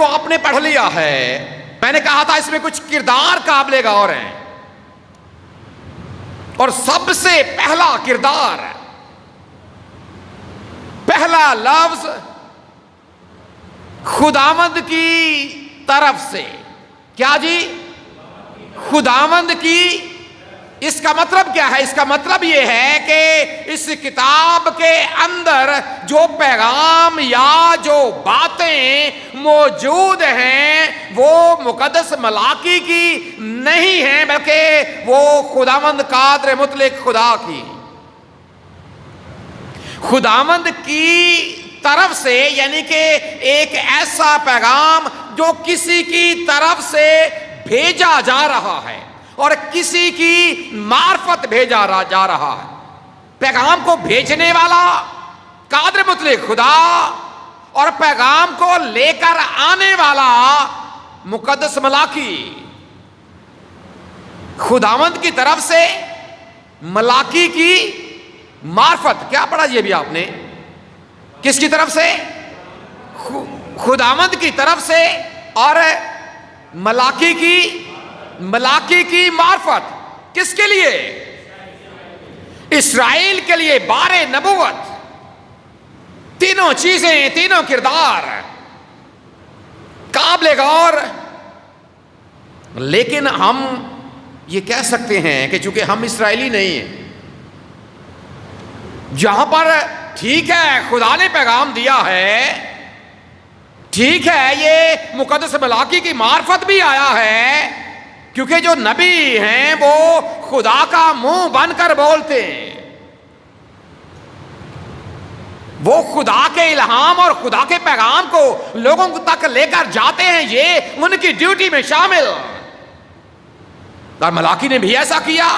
کو آپ نے پڑھ لیا ہے. میں نے کہا تھا اس میں کچھ کردار قابل غور ہیں، اور سب سے پہلا کردار، پہلا لفظ خداوند کی طرف سے. کیا جی؟ خداوند کی. اس کا مطلب کیا ہے؟ اس کا مطلب یہ ہے کہ اس کتاب کے اندر جو پیغام یا جو باتیں موجود ہیں وہ مقدس ملاکی کی نہیں ہیں، بلکہ وہ خداوند قادر مطلق خدا کی، خداوند کی طرف سے، یعنی کہ ایک ایسا پیغام جو کسی کی طرف سے بھیجا جا رہا ہے اور کسی کی معرفت بھیجا جا رہا ہے. پیغام کو بھیجنے والا قادر مطلق خدا اور پیغام کو لے کر آنے والا مقدس ملاکی. خداوند کی طرف سے، ملاکی کی معرفت. کیا پڑھا یہ بھی آپ نے؟ کس کی طرف سے؟ خداوند کی طرف سے، اور ملاکی کی معرفت. کس کے لیے؟ اسرائیل کے لیے. بار نبوت. تینوں چیزیں، تینوں کردار قابل غور. لیکن ہم یہ کہہ سکتے ہیں کہ چونکہ ہم اسرائیلی نہیں ہیں، جہاں پر ٹھیک ہے خدا نے پیغام دیا ہے، ٹھیک ہے یہ مقدس ملاکی کی معرفت بھی آیا ہے، کیونکہ جو نبی ہیں وہ خدا کا منہ بن کر بولتے ہیں، وہ خدا کے الہام اور خدا کے پیغام کو لوگوں تک لے کر جاتے ہیں، یہ ان کی ڈیوٹی میں شامل. اور ملاکی نے بھی ایسا کیا.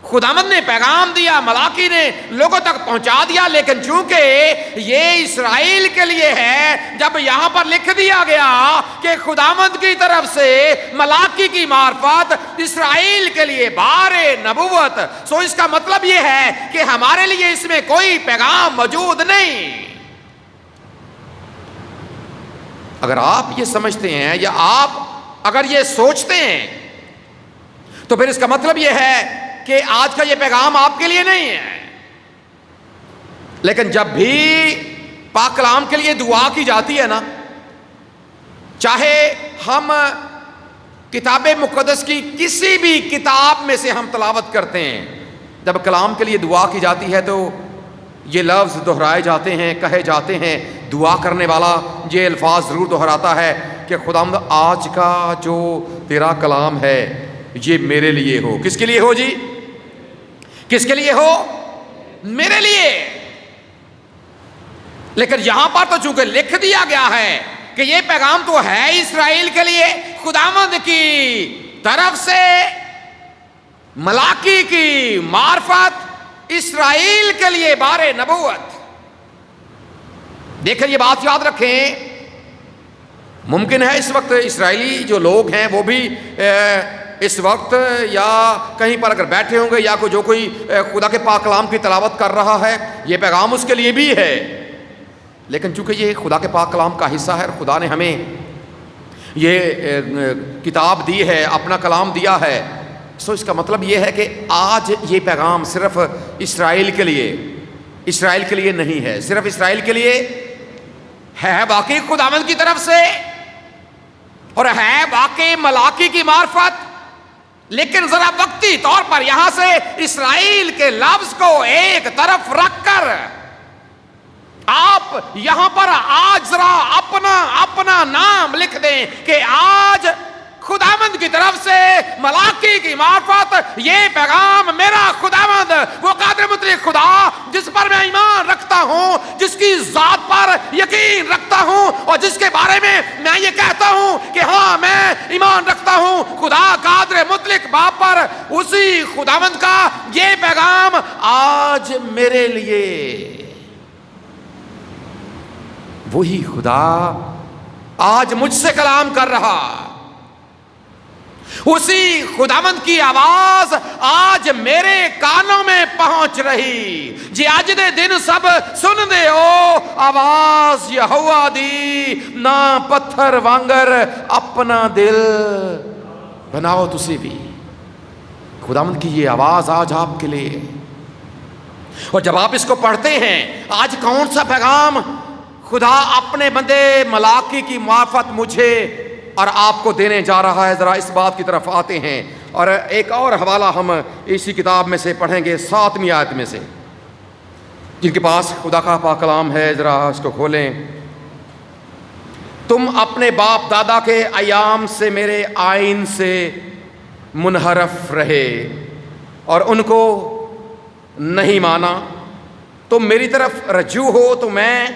خداوند نے پیغام دیا، ملاکی نے لوگوں تک پہنچا دیا. لیکن چونکہ یہ اسرائیل کے لیے ہے، جب یہاں پر لکھ دیا گیا کہ خداوند کی طرف سے ملاکی کی معرفت اسرائیل کے لیے بار نبوت، سو اس کا مطلب یہ ہے کہ ہمارے لیے اس میں کوئی پیغام موجود نہیں. اگر آپ یہ سمجھتے ہیں یا آپ اگر یہ سوچتے ہیں تو پھر اس کا مطلب یہ ہے کہ آج کا یہ پیغام آپ کے لیے نہیں ہے. لیکن جب بھی پاک کلام کے لیے دعا کی جاتی ہے نا، چاہے ہم کتاب مقدس کی کسی بھی کتاب میں سے ہم تلاوت کرتے ہیں، جب کلام کے لیے دعا کی جاتی ہے تو یہ لفظ دہرائے جاتے ہیں، کہے جاتے ہیں. دعا کرنے والا یہ الفاظ ضرور دہراتا ہے کہ خداوند آج کا جو تیرا کلام ہے یہ میرے لیے ہو. کس کے لیے ہو جی؟ کس کے لیے ہو؟ میرے لیے. لیکن یہاں پر تو چونکہ لکھ دیا گیا ہے کہ یہ پیغام تو ہے اسرائیل کے لیے، خداوند کی طرف سے ملاکی کی معرفت اسرائیل کے لیے بار نبوت. دیکھیں یہ بات یاد رکھیں، ممکن ہے اس وقت اسرائیلی جو لوگ ہیں وہ بھی اس وقت یا کہیں پر اگر بیٹھے ہوں گے یا جو کوئی خدا کے پاک کلام کی تلاوت کر رہا ہے، یہ پیغام اس کے لیے بھی ہے. لیکن چونکہ یہ خدا کے پاک کلام کا حصہ ہے اور خدا نے ہمیں یہ کتاب دی ہے، اپنا کلام دیا ہے، سو اس کا مطلب یہ ہے کہ آج یہ پیغام صرف اسرائیل کے لیے نہیں ہے. صرف اسرائیل کے لیے ہے باقی خداوند کی طرف سے، اور ہے باقی ملاکی کی معرفت. لیکن ذرا وقتی طور پر یہاں سے اسرائیل کے لفظ کو ایک طرف رکھ کر آپ یہاں پر آج ذرا اپنا نام لکھ دیں کہ آج خداوند کی طرف سے ملاکی کی معرفت، یہ پیغام میرا خداوند، وہ قادر مطلق خدا جس پر میں ایمان رکھتا ہوں، جس کی ذات پر یقین رکھتا ہوں، اور جس کے بارے میں میں یہ کہتا ہوں کہ ہاں میں ایمان رکھتا ہوں خدا قادر مطلق باپ پر، اسی خداوند کا یہ پیغام آج میرے لیے. وہی خدا آج مجھ سے کلام کر رہا. اسی خداوند کی آواز آج میرے کانوں میں پہنچ رہی جی اج دے دن سب سن دے او آواز یہوہ دی نہ پتھر وانگر اپنا دل بناؤ تسی بھی. خداوند کی یہ آواز آج آپ کے لیے. اور جب آپ اس کو پڑھتے ہیں آج کون سا پیغام خدا اپنے بندے ملاکی کی معرفت مجھے اور آپ کو دینے جا رہا ہے، ذرا اس بات کی طرف آتے ہیں. اور ایک اور حوالہ ہم اسی کتاب میں سے پڑھیں گے 7ویں آیت میں سے. جن کے پاس خدا کا پاک کلام ہے ذرا اس کو کھولیں. تم اپنے باپ دادا کے ایام سے میرے آئین سے منحرف رہے اور ان کو نہیں مانا. تم میری طرف رجوع ہو تو میں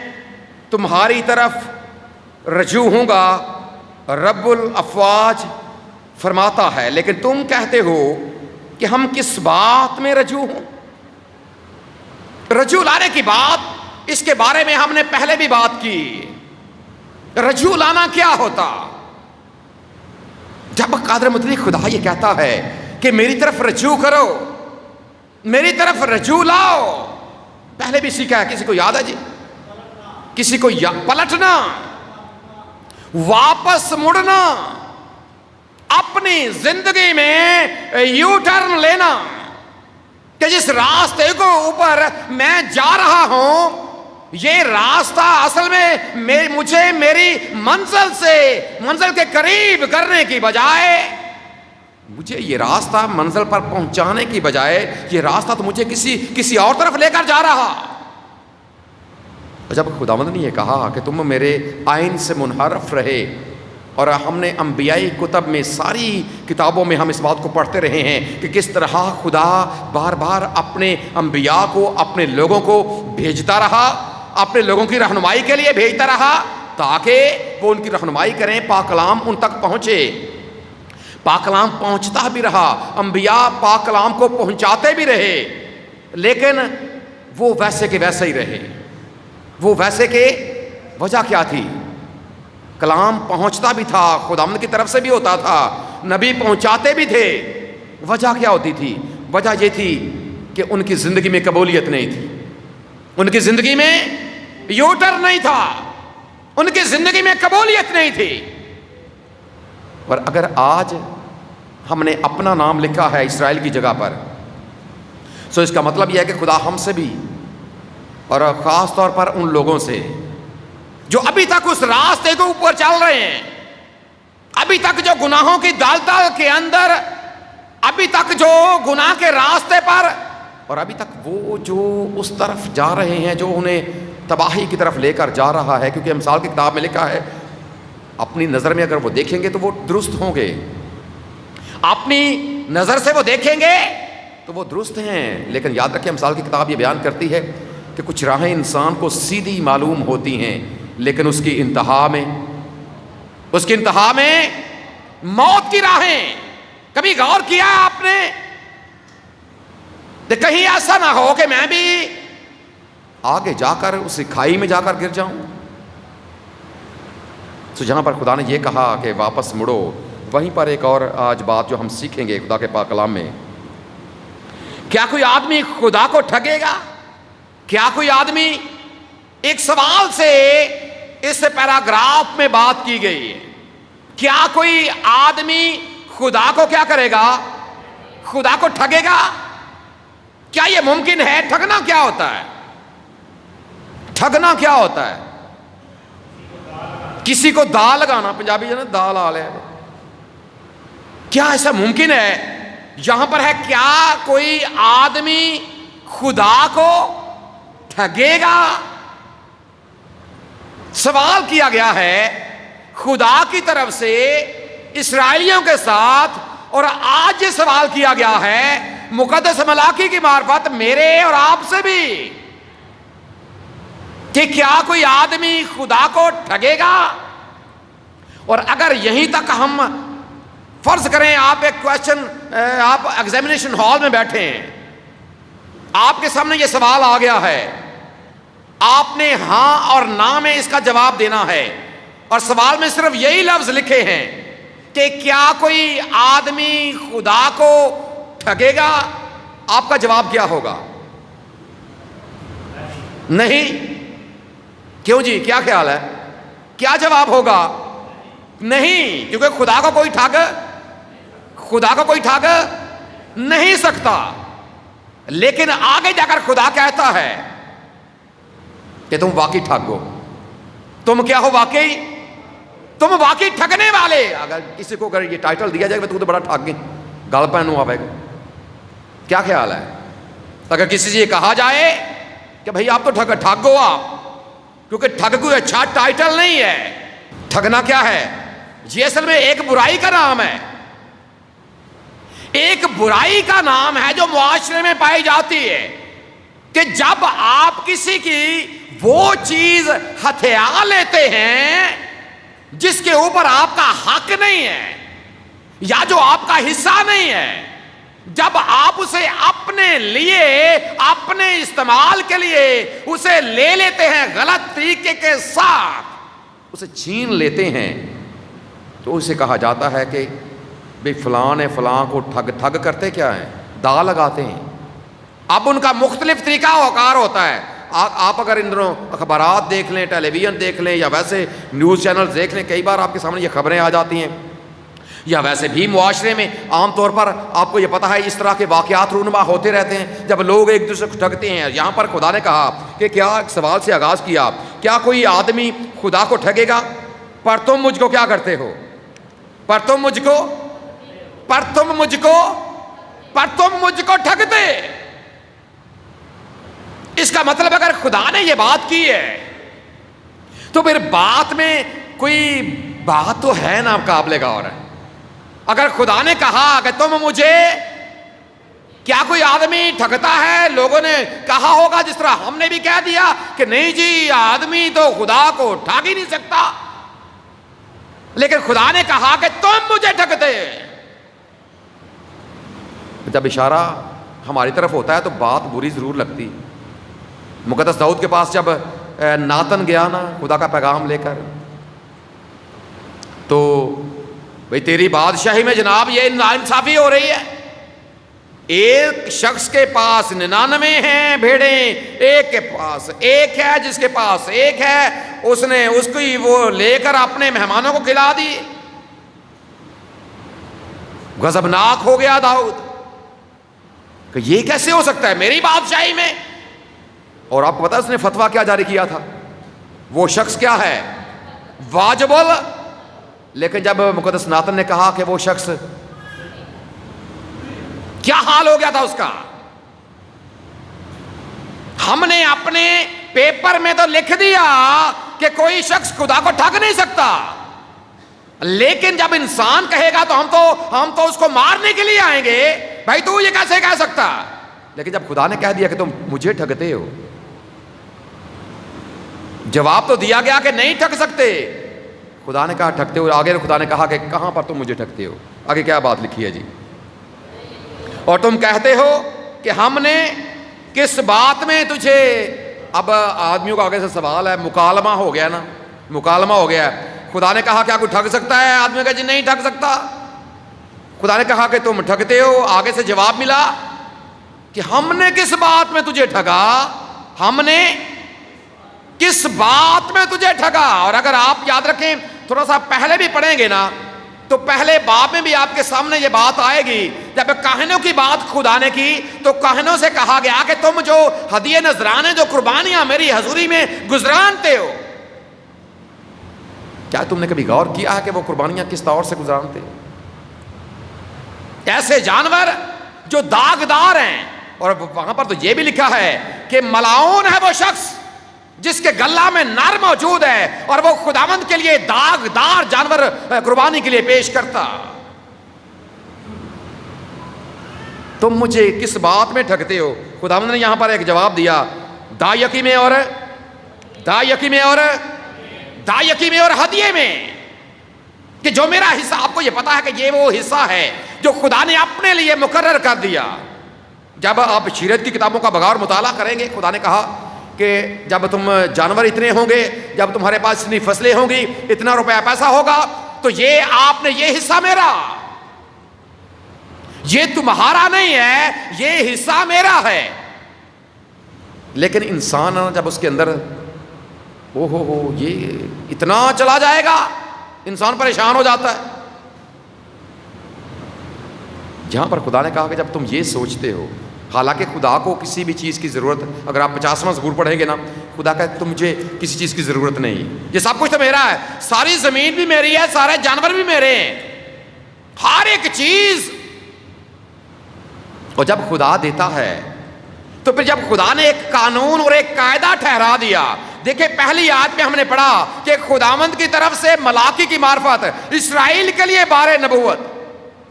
تمہاری طرف رجوع ہوں گا، رب الافواج فرماتا ہے. لیکن تم کہتے ہو کہ ہم کس بات میں رجوع ہوں؟ رجوع لانے کی بات، اس کے بارے میں ہم نے پہلے بھی بات کی. رجوع لانا کیا ہوتا؟ جب قادر مطلق خدا یہ کہتا ہے کہ میری طرف رجوع کرو، میری طرف رجوع لاؤ، پہلے بھی سیکھا ہے. کسی کو یاد ہے جی؟ کسی کو پلٹنا، واپس مڑنا، اپنی زندگی میں یو ٹرن لینا کہ جس راستے کو اوپر میں جا رہا ہوں یہ راستہ اصل میں مجھے میری منزل کے قریب کرنے کی بجائے، مجھے یہ راستہ منزل پر پہنچانے کی بجائے یہ راستہ تو مجھے کسی اور طرف لے کر جا رہا. جب خداوند نے یہ کہا کہ تم میرے آئین سے منحرف رہے، اور ہم نے انبیائی کتب میں ساری کتابوں میں ہم اس بات کو پڑھتے رہے ہیں کہ کس طرح خدا بار بار اپنے انبیاء کو، اپنے لوگوں کو بھیجتا رہا، اپنے لوگوں کی رہنمائی کے لیے بھیجتا رہا تاکہ وہ ان کی رہنمائی کریں، پاک کلام ان تک پہنچے. پاک کلام پہنچتا بھی رہا، انبیاء پاک کلام کو پہنچاتے بھی رہے، لیکن وہ ویسے کے ویسے ہی رہے. وہ ویسے کے وجہ کیا تھی؟ کلام پہنچتا بھی تھا، خداوند کی طرف سے بھی ہوتا تھا، نبی پہنچاتے بھی تھے. وجہ کیا ہوتی تھی؟ وجہ یہ تھی کہ ان کی زندگی میں قبولیت نہیں تھی، ان کی زندگی میں یوٹر نہیں تھا، ان کی زندگی میں قبولیت نہیں تھی. اور اگر آج ہم نے اپنا نام لکھا ہے اسرائیل کی جگہ پر، سو اس کا مطلب یہ ہے کہ خدا ہم سے بھی، اور خاص طور پر ان لوگوں سے جو ابھی تک اس راستے کو اوپر چل رہے ہیں، ابھی تک جو گناہوں کی دلدل کے اندر، ابھی تک جو گناہ کے راستے پر، اور ابھی تک وہ جو اس طرف جا رہے ہیں جو انہیں تباہی کی طرف لے کر جا رہا ہے. کیونکہ امثال کی کتاب میں لکھا ہے اپنی نظر میں اگر وہ دیکھیں گے تو وہ درست ہوں گے، اپنی نظر سے وہ دیکھیں گے تو وہ درست ہیں. لیکن یاد رکھیں امثال کی کتاب یہ بیان کرتی ہے کہ کچھ راہیں انسان کو سیدھی معلوم ہوتی ہیں، لیکن اس کی انتہا میں موت کی راہیں. کبھی غور کیا آپ نے کہ کہیں ایسا نہ ہو کہ میں بھی آگے جا کر اس کھائی میں جا کر گر جاؤں؟ تو جہاں پر خدا نے یہ کہا کہ واپس مڑو، وہیں پر ایک اور آج بات جو ہم سیکھیں گے خدا کے پاک کلام میں. کیا کوئی آدمی خدا کو ٹھگے گا؟ کیا کوئی آدمی، ایک سوال سے اس پیراگراف میں بات کی گئی ہے، کیا کوئی آدمی خدا کو کیا کرے گا؟ خدا کو ٹھگے گا؟ کیا یہ ممکن ہے؟ ٹھگنا کیا ہوتا ہے؟ ٹھگنا کیا ہوتا ہے؟ کسی کو دا لگانا، پنجابی جو نا دا لا لے. کیا ایسا ممکن ہے؟ یہاں پر ہے کیا کوئی آدمی خدا کو ٹھگے گا؟ سوال کیا گیا ہے خدا کی طرف سے اسرائیلیوں کے ساتھ، اور آج یہ سوال کیا گیا ہے مقدس ملاکی کی معرفت میرے اور آپ سے بھی کہ کیا کوئی آدمی خدا کو ٹھگے گا؟ اور اگر یہیں تک ہم فرض کریں، آپ ایک کویسچن، آپ ایگزامینیشن ہال میں بیٹھے ہیں، آپ کے سامنے یہ سوال آ گیا ہے، آپ نے ہاں اور نہ میں اس کا جواب دینا ہے، اور سوال میں صرف یہی لفظ لکھے ہیں کہ کیا کوئی آدمی خدا کو ٹھگے گا؟ آپ کا جواب کیا ہوگا؟ نہیں. کیوں جی، کیا خیال ہے؟ کیا جواب ہوگا؟ نہیں، کیونکہ خدا کو کوئی ٹھگ نہیں سکتا. لیکن آگے جا کر خدا کہتا ہے کہ تم واقعی ٹھگ ہو. تم کیا ہو؟ واقعی تم واقعی ٹھگنے والے. اگر کسی کو اگر یہ ٹائٹل دیا جائے تو بڑا ٹھگ گل پہنو آئے گا. کیا خیال ہے؟ اگر کسی سے یہ کہا جائے کہ بھئی آپ تو ٹھگ ہو آپ، کیونکہ ٹھگ کوئی اچھا ٹائٹل نہیں ہے. ٹھگنا کیا ہے؟ یہ اصل میں ایک برائی کا نام ہے. ایک برائی کا نام ہے جو معاشرے میں پائی جاتی ہے کہ جب آپ کسی کی وہ چیز ہتھیا لیتے ہیں جس کے اوپر آپ کا حق نہیں ہے یا جو آپ کا حصہ نہیں ہے، جب آپ اسے اپنے لیے، اپنے استعمال کے لیے اسے لے لیتے ہیں، غلط طریقے کے ساتھ اسے چھین لیتے ہیں، تو اسے کہا جاتا ہے کہ بھئی فلاں نے فلاں کو ٹھگ کرتے کیا ہیں؟ دا لگاتے ہیں. اب ان کا مختلف طریقہ وقار ہوتا ہے. آپ اگر ان دنوں اخبارات دیکھ لیں، ٹیلی ویژن دیکھ لیں، یا ویسے نیوز چینل دیکھ لیں، کئی بار آپ کے سامنے یہ خبریں آ جاتی ہیں. یا ویسے بھی معاشرے میں عام طور پر آپ کو یہ پتا ہے اس طرح کے واقعات رونما ہوتے رہتے ہیں جب لوگ ایک دوسرے کو ٹھگتے ہیں. یہاں پر خدا نے کہا کہ کیا، ایک سوال سے آغاز کیا، کیا کوئی آدمی خدا کو ٹھگے گا؟ پر تم مجھ کو کیا کرتے ہو؟ پر تم مجھ کو ٹھگتے. اس کا مطلب اگر خدا نے یہ بات کی ہے تو پھر بات میں کوئی بات تو ہے نا قابل غور ہے. اگر خدا نے کہا کہ تم مجھے، کیا کوئی آدمی ٹھگتا ہے؟ لوگوں نے کہا ہوگا جس طرح ہم نے بھی کہہ دیا کہ نہیں جی، آدمی تو خدا کو ٹھگ ہی نہیں سکتا. لیکن خدا نے کہا کہ تم مجھے ٹھگتے. جب اشارہ ہماری طرف ہوتا ہے تو بات بری ضرور لگتی. مقدس داؤد کے پاس جب ناتن گیا نا خدا کا پیغام لے کر، تو بھئی تیری بادشاہی میں جناب یہ ناانصافی ہو رہی ہے. ایک شخص کے پاس 99 ہیں بھیڑیں، ایک کے پاس ایک ہے، جس کے پاس ایک ہے اس نے اس کو وہ لے کر اپنے مہمانوں کو کھلا دی. غضبناک ہو گیا داؤد کہ یہ کیسے ہو سکتا ہے میری بادشاہی میں. اور آپ کو پتا اس نے فتویٰ کیا جاری کیا تھا؟ وہ شخص کیا ہے؟ واجب. لیکن جب مقدس ناتن نے کہا کہ وہ شخص، کیا حال ہو گیا تھا اس کا؟ ہم نے اپنے پیپر میں تو لکھ دیا کہ کوئی شخص خدا کو ٹھگ نہیں سکتا، لیکن جب انسان کہے گا تو ہم تو اس کو مارنے کے لیے آئیں گے. بھائی تو یہ کیسے کہہ سکتا؟ لیکن جب خدا نے کہہ دیا کہ تم مجھے ٹھگتے ہو، جواب تو دیا گیا کہ نہیں ٹھگ سکتے. خدا نے کہا ٹھگتے ہو. آگے خدا نے کہا کہ کہاں پر تم مجھے ٹھگتے ہو؟ آگے کیا بات لکھی ہے جی؟ اور تم کہتے ہو کہ ہم نے کس بات میں تجھے. اب آدمیوں کا آگے سے سوال ہے، مکالمہ ہو گیا نا، مکالمہ ہو گیا. خدا نے کہا کیا کوئی ٹھگ سکتا ہے؟ آدمی کہا جی نہیں ٹھگ سکتا. خدا نے کہا کہ تم ٹھگتے ہو. آگے سے جواب ملا کہ ہم نے کس بات میں تجھے ٹھگا؟ ہم نے کس بات میں تجھے ٹھگا؟ اور اگر آپ یاد رکھیں تھوڑا سا پہلے بھی پڑھیں گے نا تو پہلے باب میں بھی آپ کے سامنے یہ بات آئے گی. جب کاہنوں کی بات خدا نے کی تو کاہنوں سے کہا گیا کہ تم جو ہدیے نذرانے، جو قربانیاں میری حضوری میں گزرانتے ہو، کیا تم نے کبھی غور کیا ہے کہ وہ قربانیاں کس طور سے گزرانتے؟ ایسے جانور جو داغدار ہیں. اور وہاں پر تو یہ بھی لکھا ہے کہ ملعون ہے وہ شخص جس کے گلہ میں نر موجود ہے اور وہ خداوند کے لیے داغدار جانور قربانی کے لیے پیش کرتا. تم مجھے کس بات میں ٹھگتے ہو؟ خداوند نے یہاں پر ایک جواب دیا، دا یکی میں اور ہدیے میں، کہ جو میرا حصہ، آپ کو یہ پتا ہے کہ یہ وہ حصہ ہے جو خدا نے اپنے لیے مقرر کر دیا. جب آپ شریعت کی کتابوں کا بغور مطالعہ کریں گے، خدا نے کہا کہ جب تم جانور اتنے ہوں گے، جب تمہارے پاس اتنی فصلیں ہوں گی، اتنا روپیہ پیسہ ہوگا، تو تو یہ آپ نے یہ حصہ میرا، یہ تمہارا نہیں ہے، یہ حصہ میرا ہے۔ لیکن انسان جب اس کے اندر ہو یہ اتنا چلا جائے گا، انسان پریشان ہو جاتا ہے۔ جہاں پر خدا نے کہا کہ جب تم یہ سوچتے ہو، حالانکہ خدا کو کسی بھی چیز کی ضرورت، اگر آپ 50واں زبور پڑھیں گے نا، خدا کہتا ہے تمجھے کسی چیز کی ضرورت نہیں، یہ سب کچھ تو میرا ہے، ساری زمین بھی میری ہے، سارے جانور بھی میرے ہیں، ہر ایک چیز۔ اور جب خدا دیتا ہے تو پھر جب خدا نے ایک قانون اور ایک قاعدہ ٹھہرا دیا، دیکھیں پہلی آیت میں ہم نے پڑھا کہ خداوند کی طرف سے ملاکی کی معرفت اسرائیل کے لیے بار نبوت،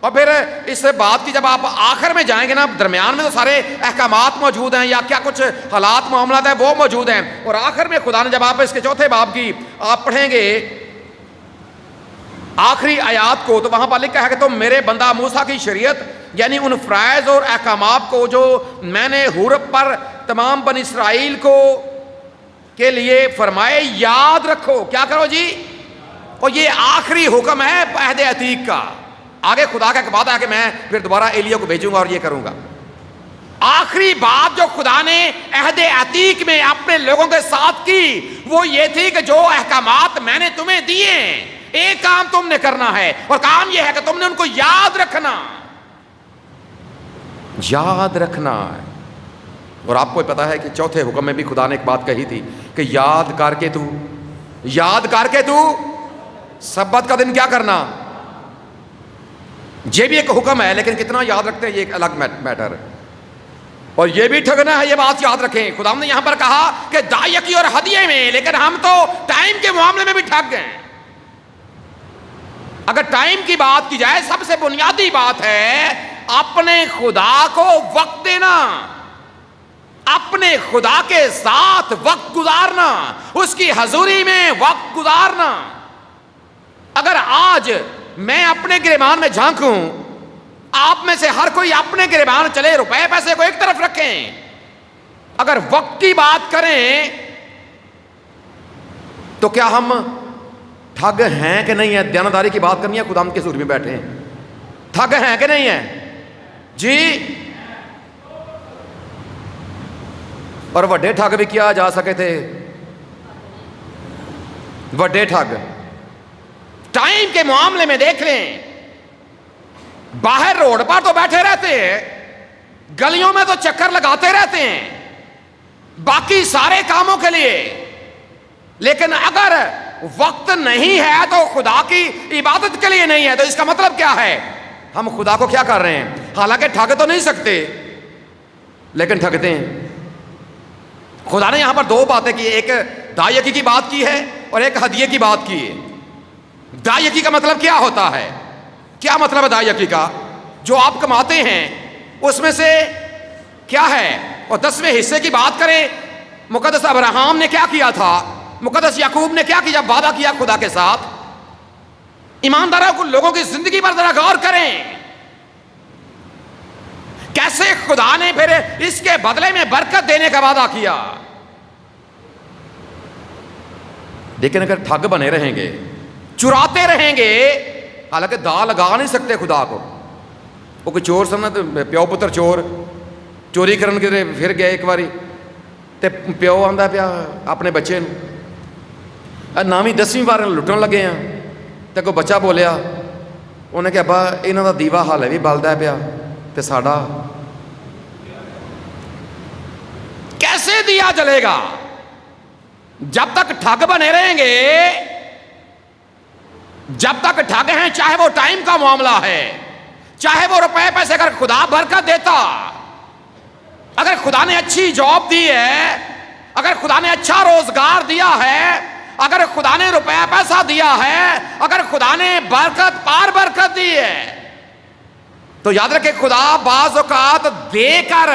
اور پھر اس بات کی جب آپ آخر میں جائیں گے نا، درمیان میں تو سارے احکامات موجود ہیں یا کیا کچھ حالات معاملات ہیں وہ موجود ہیں، اور آخر میں خدا نے جب آپ اس کے چوتھے باب کی آپ پڑھیں گے آخری آیات کو، تو وہاں پر لکھا ہے کہ تم میرے بندہ موسیٰ کی شریعت یعنی ان فرائض اور احکامات کو جو میں نے حورب پر تمام بنی اسرائیل کو کے لیے فرمائے یاد رکھو۔ کیا کرو جی؟ اور یہ آخری حکم ہے عہد عتیق کا۔ آگے خدا کا ایک وعدہ ہے کہ میں پھر دوبارہ ایلیہ کو بھیجوں گا اور یہ کروں گا۔ آخری بات جو خدا نے عہد عتیق میں اپنے لوگوں کے ساتھ کی وہ یہ تھی کہ جو احکامات میں نے تمہیں دیے ایک کام تم نے کرنا ہے، اور کام یہ ہے کہ تم نے ان کو یاد رکھنا ہے۔ اور آپ کو پتا ہے کہ چوتھے حکم میں بھی خدا نے ایک بات کہی تھی کہ یاد کر کے تو سبت کا دن کیا کرنا۔ یہ بھی ایک حکم ہے، لیکن کتنا یاد رکھتے ہیں یہ ایک الگ میٹر ہے۔ اور یہ بھی ٹھگنا ہے، یہ بات یاد رکھیں۔ خدا نے یہاں پر کہا کہ دائیکی اور ہدیے میں، لیکن ہم تو ٹائم کے معاملے میں بھی ٹھگ گئے۔ اگر ٹائم کی بات کی جائے، سب سے بنیادی بات ہے اپنے خدا کو وقت دینا، اپنے خدا کے ساتھ وقت گزارنا، اس کی حضوری میں وقت گزارنا۔ اگر آج میں اپنے گریبان میں جھانکوں، آپ میں سے ہر کوئی اپنے گریبان چلے، روپے پیسے کو ایک طرف رکھیں، اگر وقت کی بات کریں تو کیا ہم ٹھگ ہیں کہ نہیں ہیں؟ دیانتداری کی بات کرنی ہے، خدا ہم کے حضور میں بیٹھے ہیں، ٹھگ ہیں کہ نہیں ہیں جی؟ اور وڈے ٹھگ بھی کیا جا سکے تھے، وڈے ٹھگ ٹائم کے معاملے میں دیکھ لیں، باہر روڈ پر تو بیٹھے رہتے ہیں، گلیوں میں تو چکر لگاتے رہتے ہیں باقی سارے کاموں کے لیے، لیکن اگر وقت نہیں ہے تو خدا کی عبادت کے لیے نہیں ہے، تو اس کا مطلب کیا ہے؟ ہم خدا کو کیا کر رہے ہیں؟ حالانکہ ٹھگ تو نہیں سکتے لیکن ٹھگتے ہیں۔ خدا نے یہاں پر دو باتیں کی، ایک دائیکی کی بات کی ہے اور ایک ہدیے کی بات کی ہے۔ دائیکی کا مطلب کیا ہوتا ہے؟ کیا مطلب ہے دائیکی کا؟ جو آپ کماتے ہیں اس میں سے کیا ہے؟ اور 10ویں حصے کی بات کریں، مقدس ابراہیم نے کیا کیا تھا، مقدس یعقوب نے کیا کیا، وعدہ کیا خدا کے ساتھ۔ ایمانداروں کو لوگوں کی زندگی پر ذرا غور کریں، کیسے خدا نے پھر اس کے بدلے میں برکت دینے کا وعدہ کیا۔ لیکن اگر ٹھگ بنے رہیں گے، چراتے رہیں گے، حالانکہ دا لگا نہیں سکتے خدا کو۔ وہ کوئی چور سمجھنا تو پیو پتر چور چوری کرن کے پھر گئے ایک باری تے پیو آندا پیا اپنے بچے نو، نامی 10ویں بار لٹن لگے ہیں تے کوئی بچہ بولیا، انہیں کہ ابا انہاں دا دیوا حالے بھی بلدا پیا تے ساڈا کیسے دیا جلے گا؟ جب تک ٹھگ بنے رہیں گے، جب تک ٹھگ ہیں، چاہے وہ ٹائم کا معاملہ ہے، چاہے وہ روپے پیسے، اگر خدا برکت دیتا، اگر خدا نے اچھی جاب دی ہے، اگر خدا نے اچھا روزگار دیا ہے، اگر خدا نے روپے پیسہ دیا ہے، اگر خدا نے برکت پار برکت دی ہے، تو یاد رکھے خدا بعض اوقات دے کر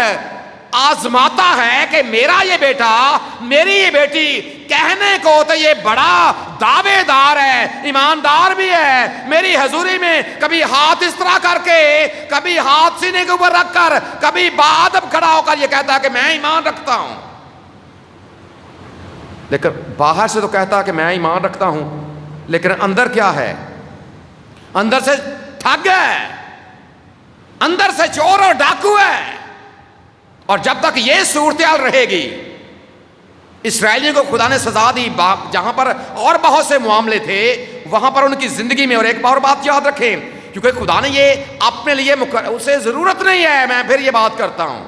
آزماتا ہے کہ میرا یہ بیٹا، میری یہ بیٹی کہنے کو تو یہ بڑا دعوے دار ہے، ایماندار بھی ہے، میری حضوری میں کبھی ہاتھ اس طرح کر کے، کبھی ہاتھ سینے کے اوپر رکھ کر، کبھی بادب کھڑا ہو کر یہ کہتا ہے کہ میں ایمان رکھتا ہوں، لیکن باہر سے تو کہتا ہے کہ میں ایمان رکھتا ہوں، لیکن اندر کیا ہے؟ اندر سے ٹھگ ہے، اندر سے چور اور ڈاکو ہے. اور جب تک یہ صورتحال رہے گی، اسرائیلیوں کو خدا نے سزا دی. جہاں پر اور بہت سے معاملے تھے وہاں پر ان کی زندگی میں. اور ایک اور بات یاد رکھیں، کیونکہ خدا نے یہ اپنے لیے اسے ضرورت نہیں ہے، میں پھر یہ بات کرتا ہوں،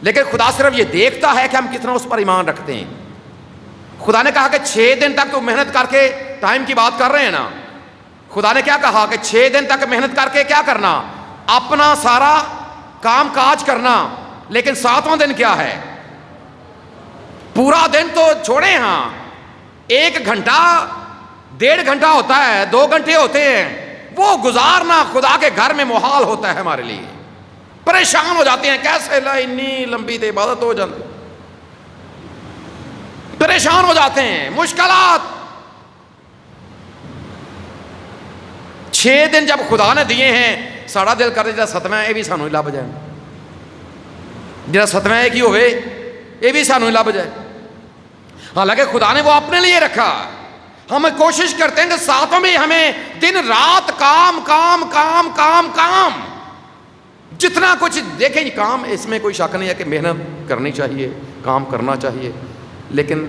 لیکن خدا صرف یہ دیکھتا ہے کہ ہم کتنا اس پر ایمان رکھتے ہیں. خدا نے کہا کہ 6 دن تک تو محنت کر کے، ٹائم کی بات کر رہے ہیں نا، خدا نے کیا کہا کہ 6 دن تک محنت کر کے کیا کرنا؟ اپنا سارا کام کاج کرنا. لیکن 7واں دن کیا ہے؟ پورا دن تو چھوڑیں، ہاں 1 گھنٹہ 1.5 گھنٹہ ہوتا ہے، 2 گھنٹے ہوتے ہیں، وہ گزارنا خدا کے گھر میں محال ہوتا ہے ہمارے لیے. پریشان ہو جاتے ہیں، کیسے اتنی لمبی تو عبادت ہو جاتی، پریشان ہو جاتے ہیں، مشکلات. 6 دن جب خدا نے دیے ہیں، ساڑا دل کرے جا 7واں یہ بھی سانو ہی لب جائے، جا 7واں ایک ہی ہوئے یہ بھی سانو ہی لب جائے. حالانکہ خدا نے وہ اپنے لیے رکھا. ہم کوشش کرتے ہیں کہ 7واں بھی ہمیں دن رات کام کام کام کام کام، جتنا کچھ دیکھیں کام، اس میں کوئی شک نہیں ہے کہ محنت کرنی چاہیے، کام کرنا چاہیے. لیکن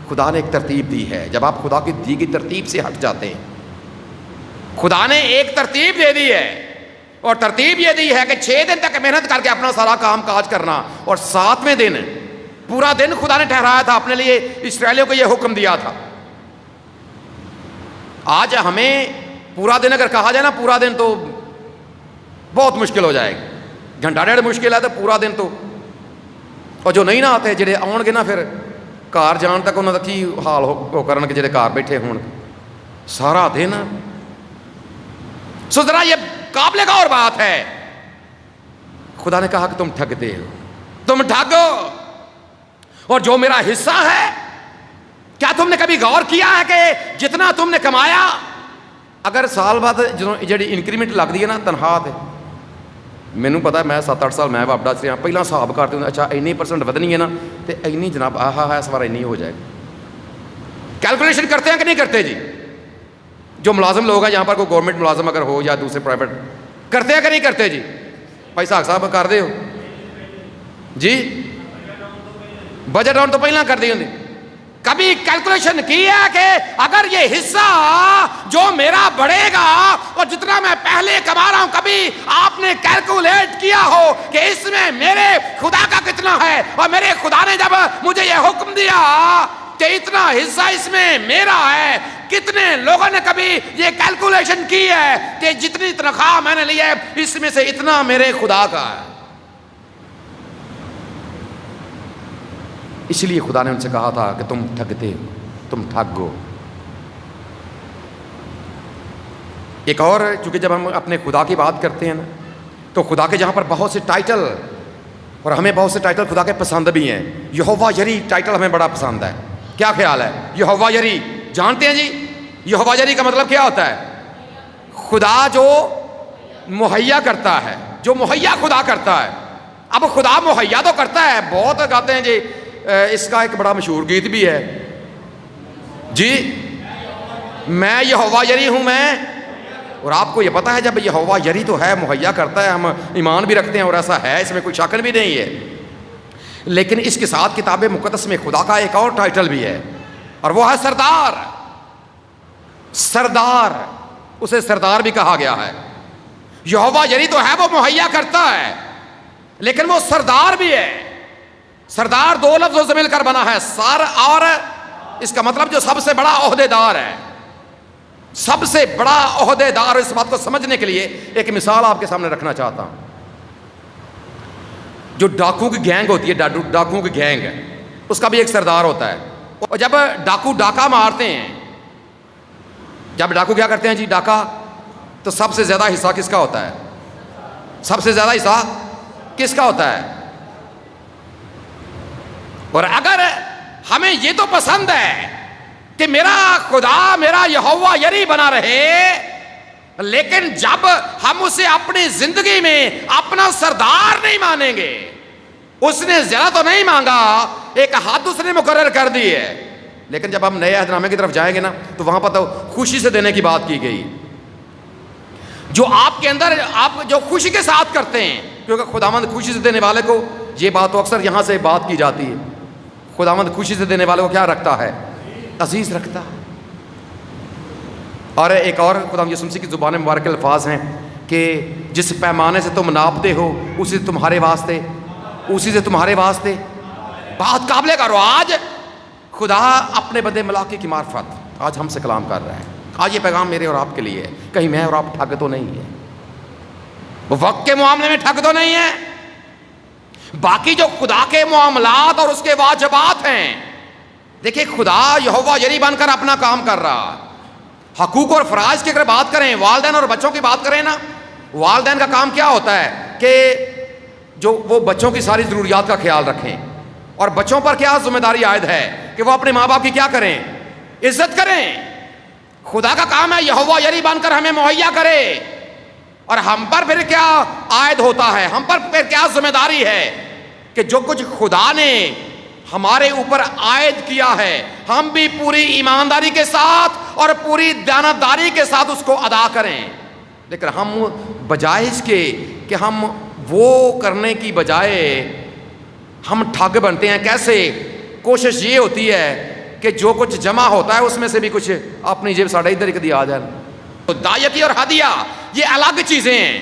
خدا نے ایک ترتیب دی ہے. جب آپ خدا کی دی گئی ترتیب سے ہٹ جاتے ہیں، خدا نے ایک ترتیب دے دی ہے، اور ترتیب یہ دی ہے کہ 6 دن تک محنت کر کے اپنا سارا کام کاج کرنا، اور 7ویں دن پورا دن خدا نے ٹھہرایا تھا اپنے لیے. اسرائیلیوں کو یہ حکم دیا تھا. آج ہمیں پورا دن اگر کہا جائے نا، پورا دن تو بہت مشکل ہو جائے گا. 1.5 مشکل ہے تو پورا دن تو. اور جو نہیں نہ آتے جڑے آن گے نا پھر گھر جان تک انہوں کا کی حال ہو کرن کے جڑے گھر بیٹھے ہون سارا دن. سو ذرا یہ قابل غور بات ہے. خدا نے کہا کہ تم ٹھگتے ہو، تم ٹھگو، اور جو میرا حصہ ہے، کیا تم نے کبھی غور کیا ہے کہ جتنا تم نے کمایا، اگر سال بعد جڑی انکریمنٹ لگتی ہے نا تنخواہ تے، مینوں پتا میں 7-8 سال میں واپڈا سے پہلا حساب کرتے ہوں، اچھا اینی % ودنی ہے نا تو اینی جناب اس بار اینی ہو جائے گا. کیلکولیشن کرتے ہیں کہ نہیں کرتے جی؟ جو ملازم لوگ ہیں یہاں پر، کوئی گورنمنٹ ملازم اگر ہو یا دوسرے پرائیویٹ، کرتے ہیں کہ نہیں کرتے جی؟ بھائی صاحب کر دے ہو جی؟ بجٹ آن تو پہلے کر دی ہوں. کبھی کیلکولیشن کی ہے کہ اگر یہ حصہ جو میرا بڑھے گا اور جتنا میں پہلے کما رہا ہوں، کبھی آپ نے کیلکولیٹ کیا ہو کہ اس میں میرے خدا کا کتنا ہے؟ اور میرے خدا نے جب مجھے یہ حکم دیا کہ اتنا حصہ اس میں میرا ہے، کتنے لوگوں نے کبھی یہ کیلکولیشن کی ہے کہ جتنی تنخواہ میں نے لی ہے اس میں سے اتنا میرے خدا کا ہے؟ اس لیے خدا نے ان سے کہا تھا کہ تم ٹھگتے ہو، تم ٹھگو. ایک اور، چونکہ جب ہم اپنے خدا کی بات کرتے ہیں نا تو خدا کے جہاں پر بہت سے ٹائٹل، اور ہمیں بہت سے ٹائٹل خدا کے پسند بھی ہیں. یہوہ یری ٹائٹل ہمیں بڑا پسند ہے. کیا خیال ہے؟ یہوہ یری جانتے ہیں جی؟ یہوہ یری کا مطلب کیا ہوتا ہے؟ خدا جو مہیا کرتا ہے، جو مہیا خدا کرتا ہے. اب خدا مہیا تو کرتا ہے، بہت کہتے ہیں جی. اس کا ایک بڑا مشہور گیت بھی ہے جی، میں یہوہ یری ہوں میں. اور آپ کو یہ پتا ہے جب یہوہ یری تو ہے، مہیا کرتا ہے، ہم ایمان بھی رکھتے ہیں اور ایسا ہے، اس میں کوئی شک بھی نہیں ہے. لیکن اس کے ساتھ کتاب مقدس میں خدا کا ایک اور ٹائٹل بھی ہے، اور وہ ہے سردار. سردار، اسے سردار بھی کہا گیا ہے. یہوہ یری تو ہے، وہ مہیا کرتا ہے، لیکن وہ سردار بھی ہے. سردار 2 لفظوں سے مل کر بنا ہے، سر اور اس کا مطلب جو سب سے بڑا عہدے دار ہے. سب سے بڑا عہدے دار. اس بات کو سمجھنے کے لیے ایک مثال آپ کے سامنے رکھنا چاہتا ہوں. جو ڈاکو کی گینگ ہوتی ہے، ڈاکو کی گینگ، اس کا بھی ایک سردار ہوتا ہے. اور جب ڈاکو ڈاکہ مارتے ہیں، جب ڈاکو کیا کرتے ہیں جی، ڈاکہ، تو سب سے زیادہ حصہ کس کا ہوتا ہے؟ سب سے زیادہ حصہ کس کا ہوتا ہے؟ اور اگر ہمیں یہ تو پسند ہے کہ میرا خدا میرا یہوہ یری بنا رہے، لیکن جب ہم اسے اپنی زندگی میں اپنا سردار نہیں مانیں گے، اس نے زیادہ تو نہیں مانگا، ایک حد اس نے مقرر کر دی ہے. لیکن جب ہم نئے عہد نامے کی طرف جائیں گے نا تو وہاں پر تو خوشی سے دینے کی بات کی گئی. جو آپ کے اندر آپ جو خوشی کے ساتھ کرتے ہیں، کیونکہ خداوند خوشی سے دینے والے کو، یہ بات تو اکثر یہاں سے بات کی جاتی ہے، خداوند خوشی سے دینے والے کو کیا رکھتا ہے؟ عزیز رکھتا ہے۔ اور ایک اور خدا یسوع مسیح کی زبان مبارک الفاظ ہیں کہ جس پیمانے سے تم ناپتے ہو اسی سے تمہارے واسطے بات قابل کرو۔ آج خدا اپنے بندے ملاقے کی معرفت آج ہم سے کلام کر رہا ہے۔ آج یہ پیغام میرے اور آپ کے لیے ہے، کہیں میں اور آپ ٹھگ تو نہیں ہے، وقت کے معاملے میں ٹھگ تو نہیں ہے، باقی جو خدا کے معاملات اور اس کے واجبات ہیں، دیکھیں خدا یہوہ یری بن کر اپنا کام کر رہا۔ حقوق اور فرائض کی اگر بات کریں، والدین اور بچوں کی بات کریں نا، والدین کا کام کیا ہوتا ہے کہ جو وہ بچوں کی ساری ضروریات کا خیال رکھیں، اور بچوں پر کیا ذمہ داری عائد ہے کہ وہ اپنے ماں باپ کی کیا کریں؟ عزت کریں۔ خدا کا کام ہے یہوہ یری بن کر ہمیں مہیا کرے، اور ہم پر پھر کیا عائد ہوتا ہے، ہم پر پھر کیا ذمہ داری ہے کہ جو کچھ خدا نے ہمارے اوپر عائد کیا ہے ہم بھی پوری ایمانداری کے ساتھ اور پوری دیانتداری کے ساتھ اس کو ادا کریں۔ لیکن ہم بجائے اس کے کہ ہم وہ کرنے کی بجائے ہم ٹھگ بنتے ہیں۔ کیسے؟ کوشش یہ ہوتی ہے کہ جو کچھ جمع ہوتا ہے اس میں سے بھی کچھ اپنی جیب ساڑھے ادھر ایک دیا آ جائے۔ تو دایکی اور ہدیہ یہ الگ چیزیں ہیں،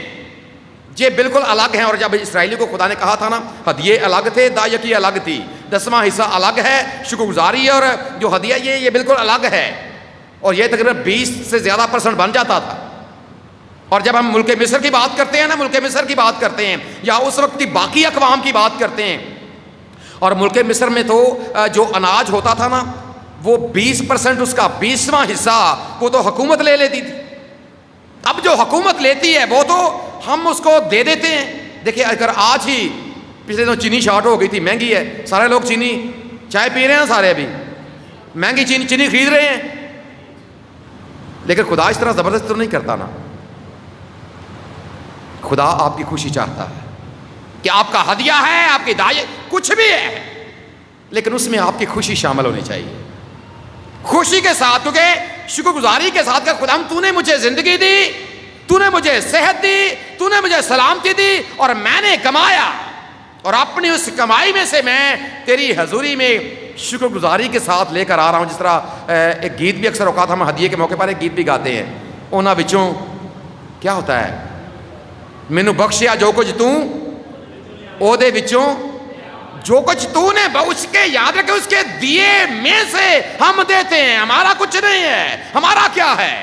یہ بالکل الگ ہیں۔ اور جب اسرائیلی کو خدا نے کہا تھا نا، ہدیے الگ تھے، دایکی الگ تھی، 10واں حصہ الگ ہے، شکر گزاری اور جو ہدیہ یہ بالکل الگ ہے، اور یہ تقریباً 20 سے زیادہ % بن جاتا تھا۔ اور جب ہم ملک مصر کی بات کرتے ہیں نا، ملک مصر کی بات کرتے ہیں یا اس وقت کی باقی اقوام کی بات کرتے ہیں، اور ملک مصر میں تو جو اناج ہوتا تھا نا، وہ 20% اس کا 20واں حصہ وہ تو حکومت لے لیتی تھی۔ اب جو حکومت لیتی ہے وہ تو ہم اس کو دے دیتے ہیں۔ دیکھیں اگر آج ہی پچھلے دنوں چینی شارٹ ہو گئی تھی، مہنگی ہے، سارے لوگ چینی چائے پی رہے ہیں، سارے ابھی مہنگی چینی خرید رہے ہیں، لیکن خدا اس طرح زبردست تو نہیں کرتا نا۔ خدا آپ کی خوشی چاہتا ہے کہ آپ کا ہدیہ ہے، آپ کی دعائیں کچھ بھی ہے، لیکن اس میں آپ کی خوشی شامل ہونی چاہیے، خوشی کے ساتھ، کیونکہ شکر گزاری کے ساتھ کہ خدا تو نے مجھے زندگی دی، تو نے مجھے صحت دی، تو نے مجھے سلامتی دی، اور میں نے کمایا، اور اپنی اس کمائی میں سے میں تیری حضوری میں شکر گزاری کے ساتھ لے کر آ رہا ہوں۔ جس طرح ایک گیت بھی اکثر اوقات ہم ہدیے کے موقع پر ایک گیت بھی گاتے ہیں، اونا وچوں کیا ہوتا ہے، مینوں بخشیا جو کچھ تو او دے وچوں جو کچھ تو نے، اس کے یاد رکھے اس کے دیے میں سے ہم دیتے ہیں، ہمارا کچھ نہیں ہے، ہمارا کیا ہے،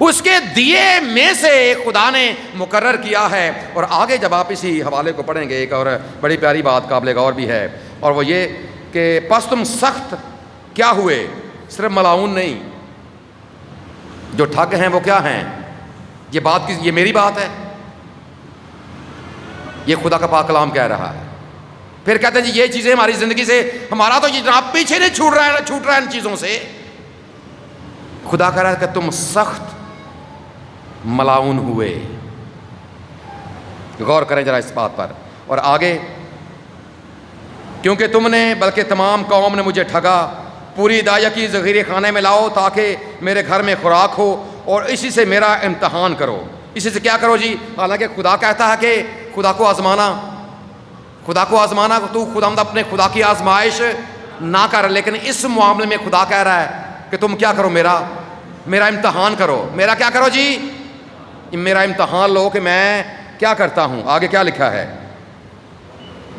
اس کے دیے میں سے خدا نے مقرر کیا ہے۔ اور آگے جب آپ اسی حوالے کو پڑھیں گے، ایک اور بڑی پیاری بات قابل غور بھی ہے، اور وہ یہ کہ پس تم سخت کیا ہوئے، صرف ملاؤن نہیں، جو ٹھگ ہیں وہ کیا ہیں، یہ میری بات ہے، یہ خدا کا پاک کلام کہہ رہا ہے۔ پھر کہتے ہیں جی یہ چیزیں ہماری زندگی سے، ہمارا تو یہ جناب پیچھے نہیں چھوٹ رہا ہے ان چیزوں سے۔ خدا کہہ رہا ہے کہ تم سخت ملاؤن ہوئے۔ غور کریں ذرا اس بات پر، اور آگے، کیونکہ تم نے بلکہ تمام قوم نے مجھے ٹھگا، پوری دایکی ذخیرے خانے میں لاؤ تاکہ میرے گھر میں خوراک ہو، اور اسی سے میرا امتحان کرو۔ اسی سے کیا کرو جی؟ حالانکہ خدا کہتا ہے کہ خدا کو آزمانا، تو خدا اپنے خدا کی آزمائش نہ کر، لیکن اس معاملے میں خدا کہہ رہا ہے کہ تم کیا کرو، میرا امتحان کرو۔ میرا کیا کرو جی؟ میرا امتحان لو کہ میں کیا کرتا ہوں۔ آگے کیا لکھا ہے؟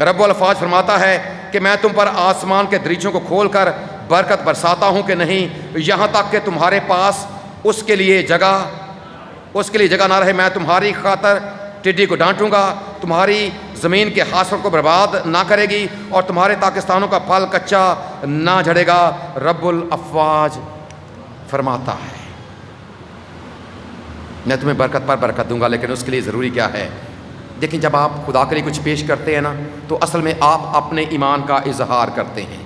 رب الفاظ فرماتا ہے کہ میں تم پر آسمان کے دریچوں کو کھول کر برکت برساتا ہوں کہ نہیں، یہاں تک کہ تمہارے پاس اس کے لیے جگہ نہ رہے۔ میں تمہاری خاطر ٹڈی کو ڈانٹوں گا، تمہاری زمین کے حاصل کو برباد نہ کرے گی، اور تمہارے پاکستانوں کا پھل کچا نہ جھڑے گا، رب الافواج فرماتا ہے۔ میں تمہیں برکت پر برکت دوں گا، لیکن اس کے لیے ضروری کیا ہے؟ دیکھیں جب آپ خدا کے لیے کچھ پیش کرتے ہیں نا، تو اصل میں آپ اپنے ایمان کا اظہار کرتے ہیں،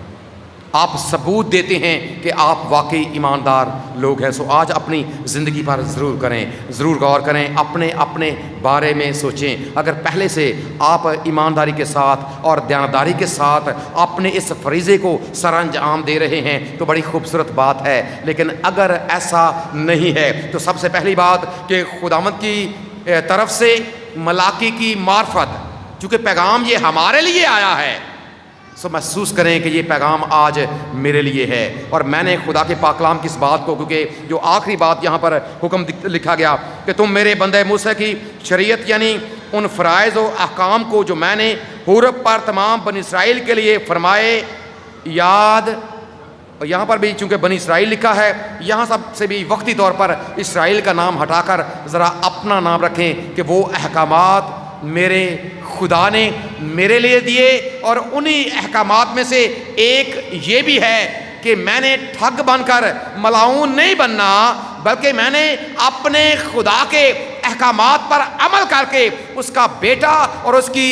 آپ ثبوت دیتے ہیں کہ آپ واقعی ایماندار لوگ ہیں۔ سو آج اپنی زندگی پر ضرور کریں، ضرور غور کریں، اپنے بارے میں سوچیں۔ اگر پہلے سے آپ ایمانداری کے ساتھ اور دیانتداری کے ساتھ اپنے اس فریضے کو سر انجام دے رہے ہیں تو بڑی خوبصورت بات ہے، لیکن اگر ایسا نہیں ہے تو سب سے پہلی بات کہ خداوند کی طرف سے ملاکی کی معرفت، چونکہ پیغام یہ ہمارے لیے آیا ہے، سو محسوس کریں کہ یہ پیغام آج میرے لیے ہے، اور میں نے خدا کے پاک کلام کی اس بات کو، کیونکہ جو آخری بات یہاں پر حکم لکھا گیا کہ تم میرے بندے موسیٰ کی شریعت یعنی ان فرائض و احکام کو جو میں نے حورب پر تمام بنی اسرائیل کے لیے فرمائے یاد، اور یہاں پر بھی چونکہ بنی اسرائیل لکھا ہے، یہاں سب سے بھی وقتی طور پر اسرائیل کا نام ہٹا کر ذرا اپنا نام رکھیں کہ وہ احکامات میرے خدا نے میرے لیے دیے، اور انہی احکامات میں سے ایک یہ بھی ہے کہ میں نے ٹھگ بن کر ملاؤن نہیں بننا، بلکہ میں نے اپنے خدا کے احکامات پر عمل کر کے اس کا بیٹا اور اس کی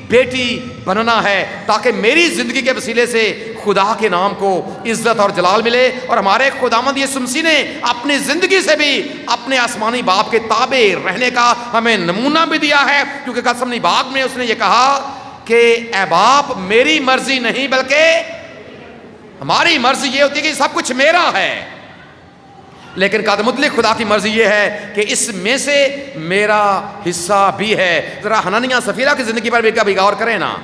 بیٹی بننا ہے، تاکہ میری زندگی کے وسیلے سے خدا کے نام کو عزت اور جلال ملے۔ اور ہمارے خداوند یسوع مسیح نے اپنی زندگی سے بھی اپنے آسمانی باپ کے تابع رہنے کا ہمیں نمونہ بھی دیا ہے، کیونکہ گethسمنی باغ میں اس نے یہ کہا کہ اے باپ میری مرضی نہیں بلکہ ہماری مرضی یہ ہوتی ہے کہ سب کچھ میرا ہے، لیکن قادر مطلق خدا کی مرضی یہ ہے کہ اس میں سے میرا حصہ بھی ہے۔ ذرا حنانیہ سفیرہ کی زندگی پر بھی کبھی غور کریں نا،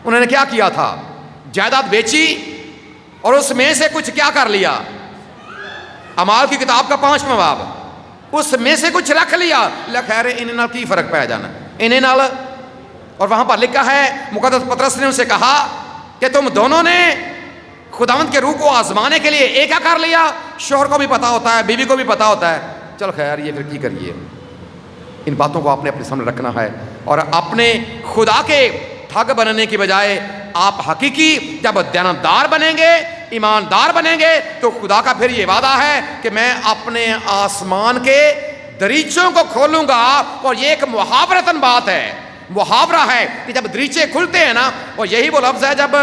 انہوں نے کیا کیا تھا؟ جائیداد بیچی اور اس میں سے کچھ کیا کر لیا؟ اعمال کی کتاب کا 5واں باب، اس میں سے کچھ رکھ لیا۔ خیر انہیں نال کی فرق پایا جانا انہیں نال، اور وہاں پر لکھا ہے مقدس پطرس نے ان سے کہا کہ تم دونوں نے خداوند کے روح کو آزمانے کے لیے ایک کر لیا۔ شوہر کو بھی پتا ہوتا ہے، بیوی کو بھی پتا ہوتا ہے، چل خیر یہ پھر کی کریے۔ ان باتوں کو آپ نے اپنے سامنے رکھنا ہے، اور اپنے خدا کے ٹھگ بننے کی بجائے آپ حقیقی جب دیانتدار بنیں گے، ایماندار بنیں گے، تو خدا کا پھر یہ وعدہ ہے کہ میں اپنے آسمان کے دریچوں کو کھولوں گا۔ اور یہ ایک محاورتاً بات ہے، محاورہ ہے کہ جب دریچے کھلتے ہیں نا، اور یہی وہ لفظ ہے جب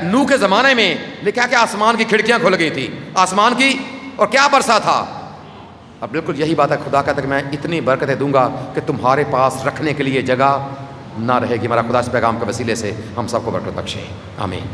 نوح کے زمانے میں لکھا کہ آسمان کی کھڑکیاں کھل گئی تھی، آسمان کی، اور کیا برسا تھا؟ اب بالکل یہی بات ہے، خدا کہتا ہے کہ میں اتنی برکتیں دوں گا کہ تمہارے پاس رکھنے کے لیے جگہ نہ رہے گی۔ ہمارا خدا اس پیغام کے وسیلے سے ہم سب کو برکت بخشے، آمین۔